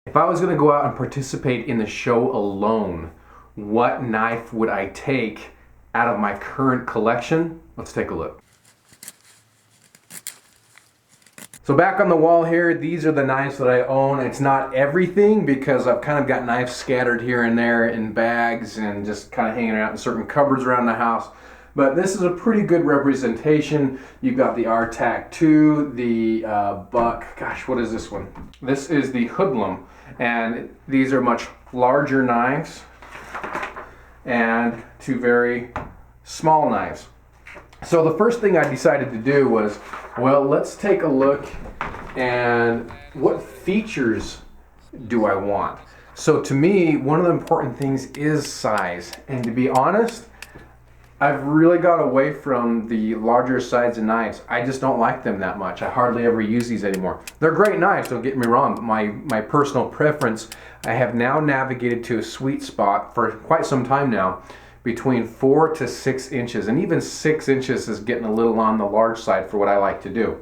If I was going to go out and participate in the show alone, what knife would I take out of my current collection? Let's take a look. So back on the wall here, these are the knives that I own. It's not everything because I've kind of got knives scattered here and there in bags and just kind of hanging out in certain cupboards around the house. But this is a pretty good representation. You've got the RTAC 2, the Buck, gosh, what is this one? This is the Hoodlum, and these are much larger knives and two very small knives. So the first thing I decided to do was, well, let's take a look and what features do I want? So to me, one of the important things is size. And to be honest, I've really got away from the larger size of knives. I just don't like them that much. I hardly ever use these anymore. They're great knives, don't get me wrong, but my personal preference, I have now navigated to a sweet spot for quite some time now, between 4 to 6 inches, and even 6 inches is getting a little on the large side for what I like to do.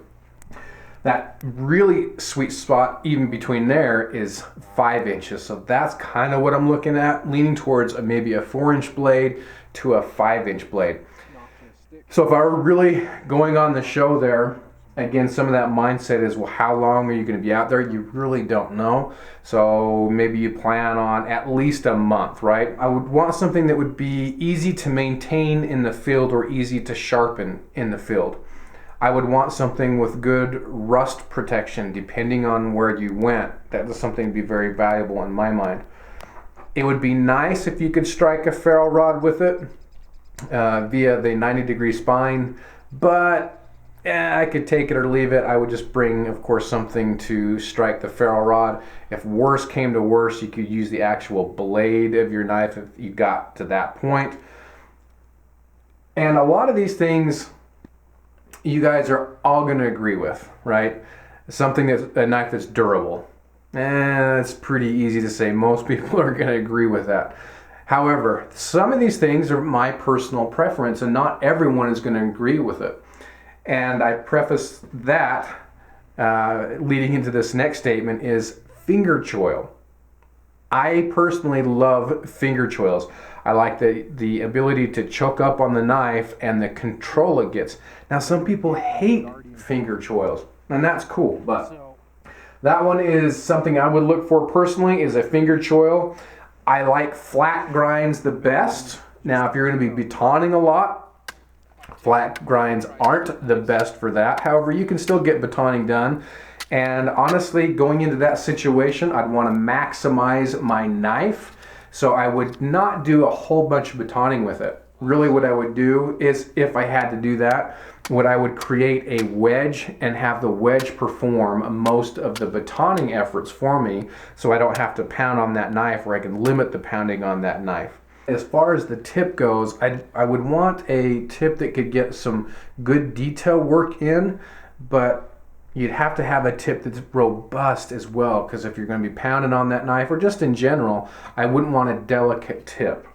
That really sweet spot, even between there, is 5 inches. So that's kind of what I'm looking at, leaning towards maybe a 4-inch blade to a 5-inch blade. So if I were really going on the show there, again, some of that mindset is, well, how long are you going to be out there? You really don't know. So maybe you plan on at least a month, right? I would want something that would be easy to maintain in the field or easy to sharpen in the field. I would want something with good rust protection depending on where you went. That is something to be very valuable in my mind. It would be nice if you could strike a ferrule rod with it via the 90-degree spine, but I could take it or leave it. I would just bring, of course, something to strike the ferrule rod. If worse came to worse, you could use the actual blade of your knife if you got to that point. And a lot of these things you guys are all going to agree with, right? Something that's a knife that's durable. It's pretty easy to say. Most people are going to agree with that. However, some of these things are my personal preference, and not everyone is going to agree with it. And I preface that leading into this next statement is finger choil. I personally love finger choils. I like the ability to choke up on the knife and the control it gets. Now some people hate finger choils, and that's cool, but that one is something I would look for personally, is a finger choil. I like flat grinds the best. Now if you're going to be batoning a lot, flat grinds aren't the best for that. However, you can still get batoning done. And honestly, going into that situation, I'd want to maximize my knife. So I would not do a whole bunch of batoning with it. Really what I would do is, if I had to do that, I would create a wedge and have the wedge perform most of the batoning efforts for me, so I don't have to pound on that knife, or I can limit the pounding on that knife. As far as the tip goes, I would want a tip that could get some good detail work in, but you'd have to have a tip that's robust as well, because if you're going to be pounding on that knife, or just in general, I wouldn't want a delicate tip.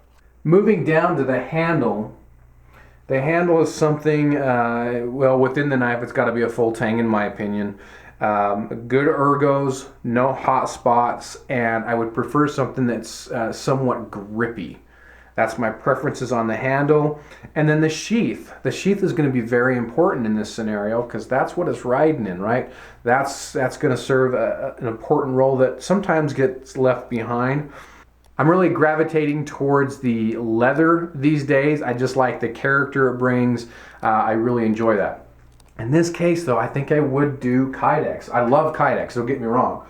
Moving down to the handle is something, well, within the knife, it's got to be a full tang in my opinion. Good ergos, no hot spots, and I would prefer something that's somewhat grippy. That's my preferences on the handle. And then the sheath. The sheath is going to be very important in this scenario, because that's what it's riding in, right? That's going to serve an important role that sometimes gets left behind. I'm really gravitating towards the leather these days. I just like the character it brings. I really enjoy that. In this case, though, I think I would do Kydex. I love Kydex, don't get me wrong.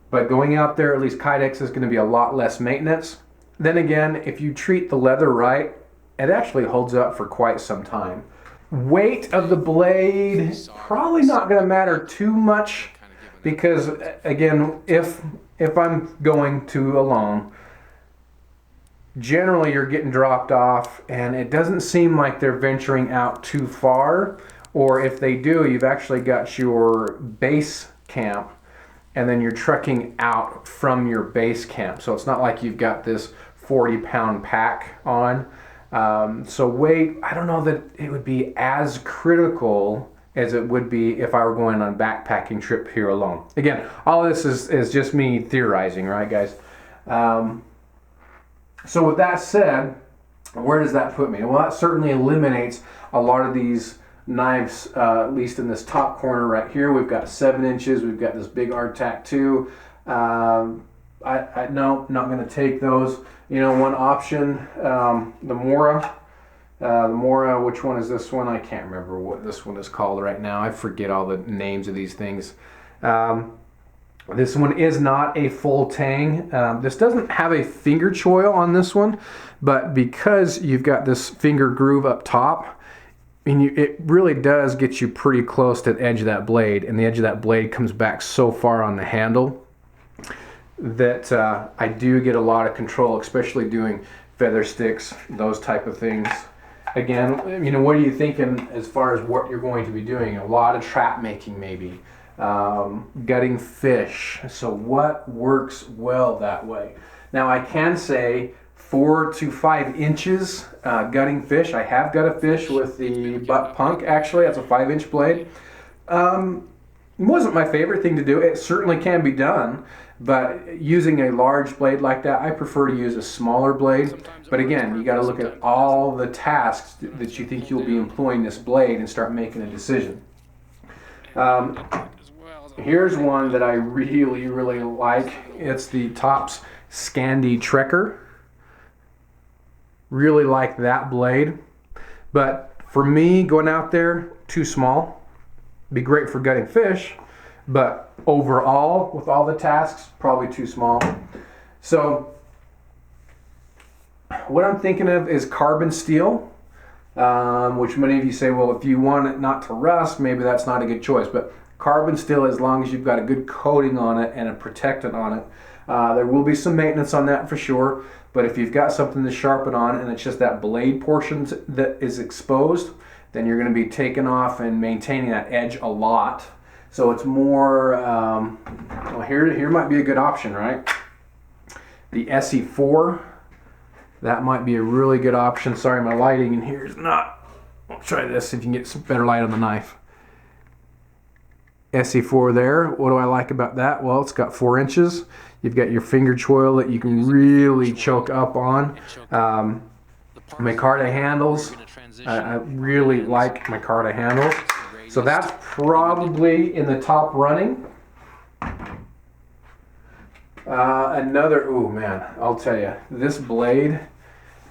But going out there, at least Kydex is going to be a lot less maintenance. Then again, if you treat the leather right, it actually holds up for quite some time. Weight of the blade, probably not going to matter too much, because again, if I'm going to alone, generally you're getting dropped off, and it doesn't seem like they're venturing out too far. Or if they do, you've actually got your base camp, and then you're trekking out from your base camp. So it's not like you've got this 40-pound pack on. So weight, I don't know that it would be as critical as it would be if I were going on a backpacking trip here alone. Again, all of this is just me theorizing, right, guys? So with that said, where does that put me? Well, that certainly eliminates a lot of these knives, at least in this top corner right here. We've got 7 inches. We've got this big Artac 2. No, not going to take those. You know, one option, the Mora. The Mora, which one is this one? I can't remember what this one is called right now. I forget all the names of these things. This one is not a full tang. This doesn't have a finger choil on this one, but because you've got this finger groove up top, and it really does get you pretty close to the edge of that blade, and the edge of that blade comes back so far on the handle that I do get a lot of control, especially doing feather sticks, those type of things. Again, you know, what are you thinking as far as what you're going to be doing? A lot of trap making, maybe. Gutting fish. So what works well that way? Now I can say 4 to 5 inches gutting fish. I have gutted fish with the butt punk, actually. That's a 5-inch blade. It wasn't my favorite thing to do. It certainly can be done, but using a large blade like that, I prefer to use a smaller blade. But again, you got to look at all the tasks that you think you'll be employing this blade and start making a decision. Here's one that I really, really like. It's the Tops Scandi Trekker. Really like that blade. But for me, going out there, too small. Be great for gutting fish, but overall, with all the tasks, probably too small. So what I'm thinking of is carbon steel, which many of you say, well, if you want it not to rust, maybe that's not a good choice. But carbon steel, as long as you've got a good coating on it and a protectant on it, there will be some maintenance on that for sure. But if you've got something to sharpen on and it's just that blade portion that is exposed, then you're going to be taking off and maintaining that edge a lot. So it's more, well, here might be a good option, right? The SE4, that might be a really good option. Sorry, my lighting in here is not. I'll try this, see if you can get some better light on the knife. SE4 there. What do I like about that? Well, it's got 4 inches. You've got your finger choil that you can really choke up on. Micarta handles. I really like micarta handles. So that's probably in the top running. Oh man, I'll tell you, this blade,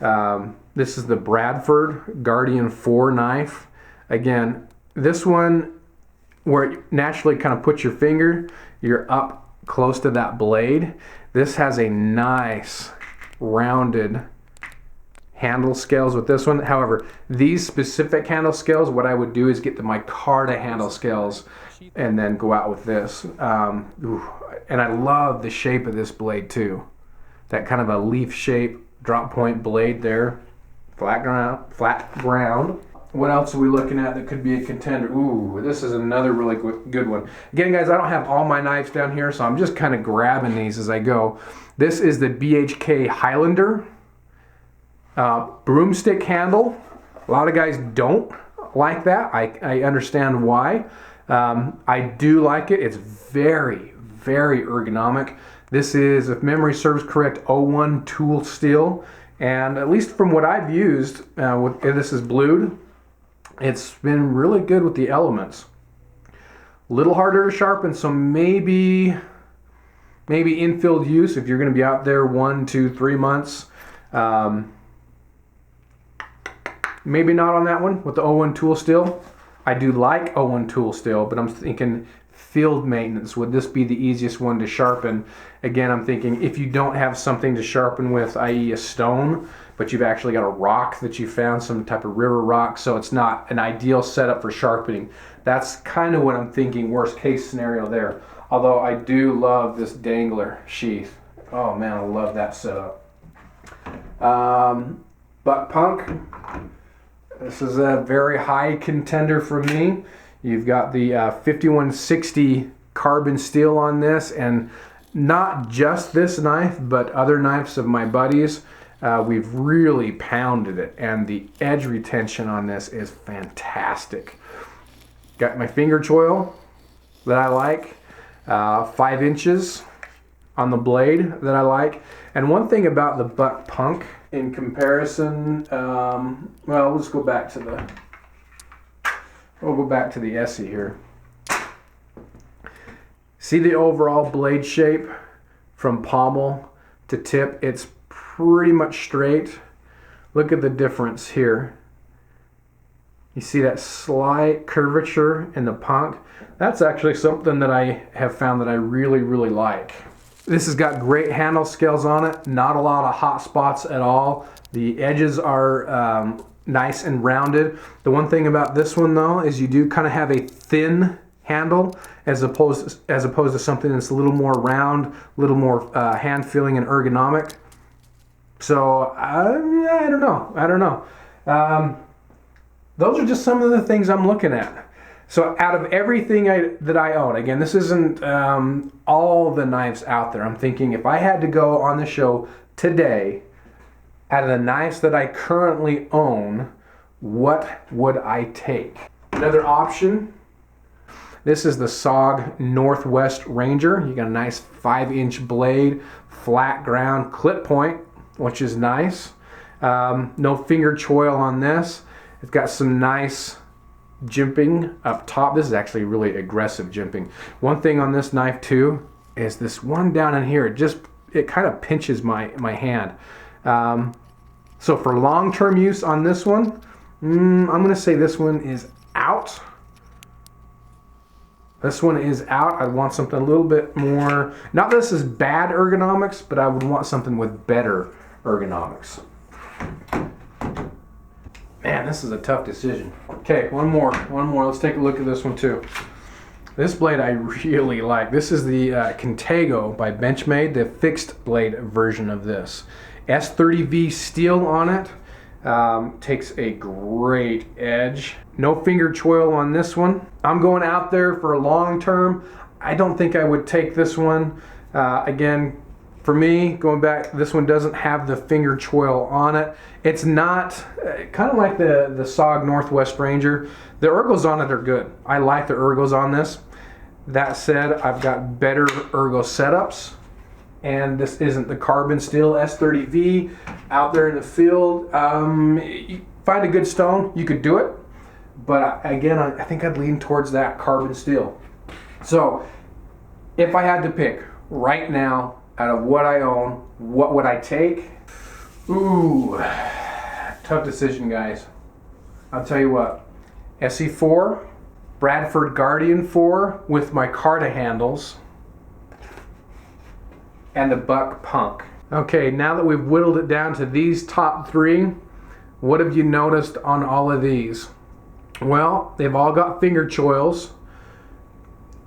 this is the Bradford Guardian 4 knife. Again, this one, where you naturally kind of put your finger, you're up close to that blade. This has a nice rounded handle scales with this one. However, these specific handle scales, what I would do is get the micarta handle scales and then go out with this. And I love the shape of this blade too. That kind of a leaf shape drop point blade there. Flat ground. What else are we looking at that could be a contender? Ooh, this is another really good one. Again, guys, I don't have all my knives down here, so I'm just kind of grabbing these as I go. This is the BHK Highlander. Broomstick handle. A lot of guys don't like that. I understand why. I do like it. It's very, very ergonomic. This is, if memory serves correct, 01 tool steel. And at least from what I've used, this is blued. It's been really good with the elements. A little harder to sharpen, so maybe in-field use if you're going to be out there 1, 2, 3 months. Maybe not on that one with the 01 tool steel. I do like 01 tool steel, but I'm thinking field maintenance. Would this be the easiest one to sharpen? Again, I'm thinking if you don't have something to sharpen with, i.e. a stone, but you've actually got a rock that you found, some type of river rock, so it's not an ideal setup for sharpening. That's kind of what I'm thinking, worst case scenario there. Although I do love this dangler sheath. Oh man, I love that setup. Butt punk. This is a very high contender for me. You've got the 5160 carbon steel on this, and not just this knife, but other knives of my buddies. We've really pounded it, and the edge retention on this is fantastic. Got my finger choil that I like, 5 inches on the blade that I like. And one thing about the Buck Punk in comparison, well, we'll just go back to the Essie here. See the overall blade shape from pommel to tip? It's pretty much straight. Look at the difference here. You see that slight curvature in the Punk? That's actually something that I have found that I really, really like. This has got great handle scales on it, not a lot of hot spots at all. The edges are nice and rounded. The one thing about this one though is you do kind of have a thin handle as opposed to something that's a little more round, a little more hand feeling and ergonomic. So I don't know. Those are just some of the things I'm looking at. So out of everything that I own, again, this isn't all the knives out there. I'm thinking if I had to go on the show today, out of the knives that I currently own, what would I take? Another option, this is the SOG Northwest Ranger. You got a nice 5-inch blade, flat ground, clip point, which is nice. No finger choil on this. It's got some nice jimping up top. This is actually really aggressive jimping. One thing on this knife too is this one down in here, it kind of pinches my hand. So for long-term use on this one, I'm gonna say this one is out. This one is out. I want something a little bit more, not that this is bad ergonomics, but I would want something with better ergonomics. Man, this is a tough decision. Okay, one more. Let's take a look at this one too. This blade I really like. This is the Contego by Benchmade, the fixed blade version of this. S30V steel on it. Takes a great edge. No finger choil on this one. I'm going out there for a long term. I don't think I would take this one. Again, for me, going back, this one doesn't have the finger choil on it. It's not, kind of like the SOG Northwest Ranger. The ergos on it are good. I like the ergos on this. That said, I've got better ergo setups. And this isn't the carbon steel S30V out there in the field. You find a good stone, you could do it. But again, I think I'd lean towards that carbon steel. So if I had to pick right now, out of what I own, what would I take? Ooh, tough decision, guys. I'll tell you what, SE4, Bradford Guardian 4 with my Carta handles, and the Buck Punk. Okay, now that we've whittled it down to these top 3, what have you noticed on all of these? Well, they've all got finger choils.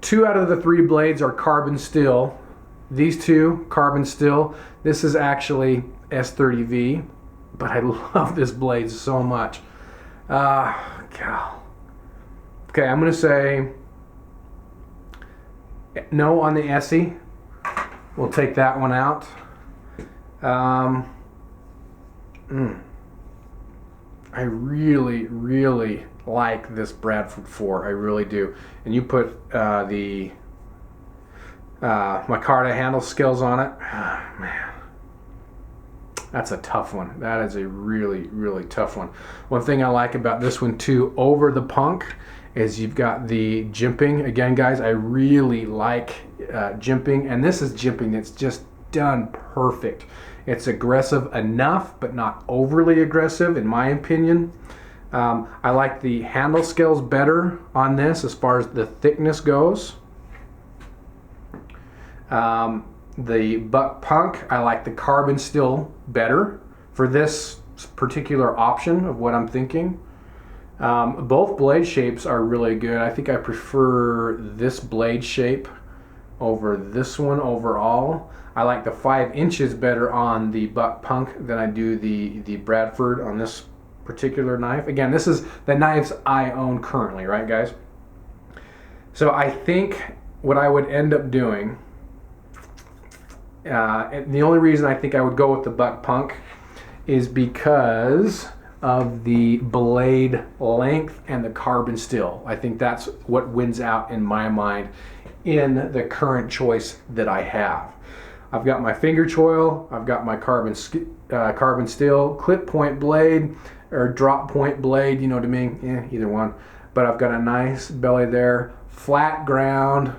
2 out of the 3 blades are carbon steel. These 2, carbon steel. This is actually S30V, but I love this blade so much. God. Okay, I'm gonna say no on the Essie. We'll take that one out. I really, really like this Bradford 4. I really do. And you put my Carta handle skills on it. Oh, man, that's a tough one. That is a really, really tough one. One thing I like about this one too, over the Punk, is you've got the jimping. Again, guys, I really like jimping, and this is jimping that's just done perfect. It's aggressive enough, but not overly aggressive, in my opinion. I like the handle scales better on this as far as the thickness goes. The Buck Punk, I like the carbon steel better for this particular option of what I'm thinking. Both blade shapes are really good. I think I prefer this blade shape over this one overall. I like the 5 inches better on the Buck Punk than I do the Bradford on this particular knife. Again, this is the knives I own currently, right, guys? So I think what I would end up doing, and the only reason I think I would go with the Buck Punk is because of the blade length and the carbon steel. I think that's what wins out in my mind in the current choice that I have. I've got my finger choil, I've got my carbon steel, clip point blade or drop point blade, you know what I mean? Either one. But I've got a nice belly there, flat ground,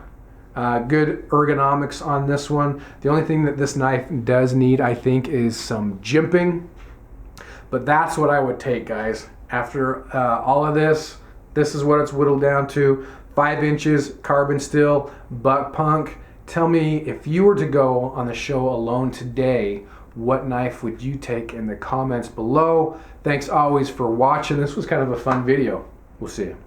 good ergonomics on this one. The only thing that this knife does need, I think, is some jimping. But that's what I would take, guys. After all of this, this is what it's whittled down to. 5 inches, carbon steel, buck punk. Tell me, if you were to go on the show alone today, what knife would you take in the comments below? Thanks always for watching. This was kind of a fun video. We'll see you.